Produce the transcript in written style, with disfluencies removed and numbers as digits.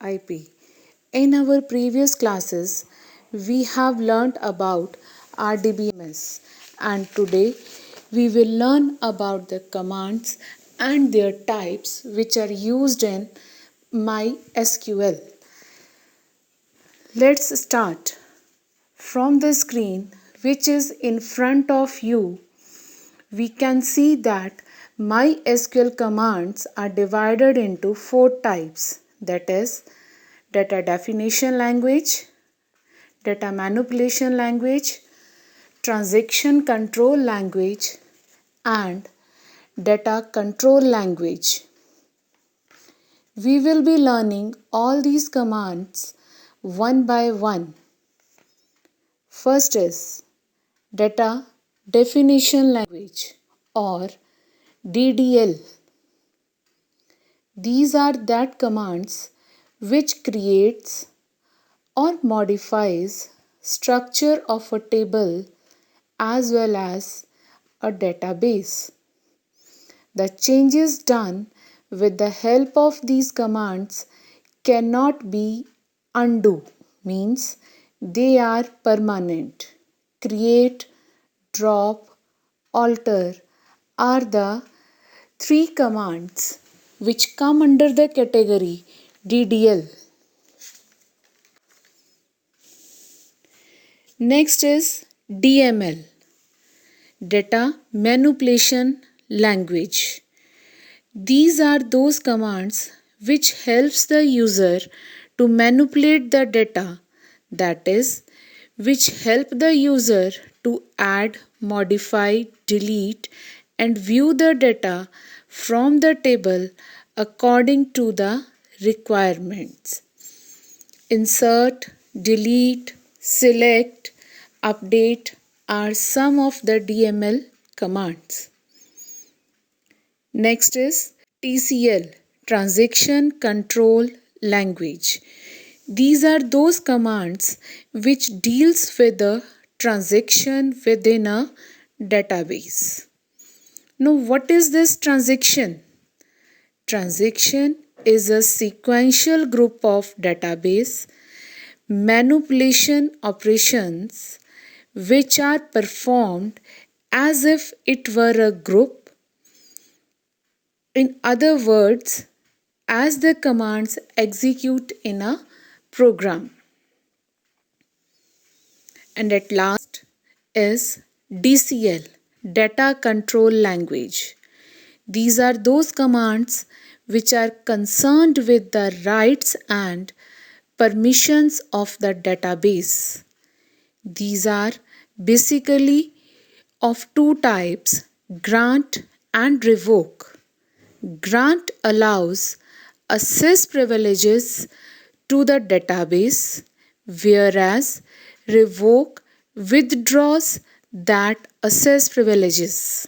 IP. In our previous classes, we have learned about RDBMS, and today we will learn about the commands and their types which are used in MySQL. Let's start. From the screen which is in front of you, we can see that MySQL commands are divided into four types, that is data definition language, data manipulation language, transaction control language, and data control language. We will be learning all these commands one by one. First is data definition language or DDL. These are that commands which creates or modifies structure of a table as well as a database. The changes done with the help of these commands cannot be undo, means they are permanent. Create, drop, alter are the three commands which come under the category DDL. Next is DML, data manipulation language. These are those commands which helps the user to manipulate the data, that is, which help the user to add, modify, delete and view the data from the table according to the requirements. Insert, delete, select, update are some of the DML commands. Next is TCL, Transaction Control Language. These are those commands which deals with the transaction within a database. Now what is this transaction? Transaction is a sequential group of database manipulation operations which are performed as if it were a group. In other words, as the commands execute in a program. And at last is DCL, Data Control Language. These are those commands which are concerned with the rights and permissions of the database. These are basically of two types, grant and revoke. Grant allows access privileges to the database, whereas revoke withdraws that access privileges.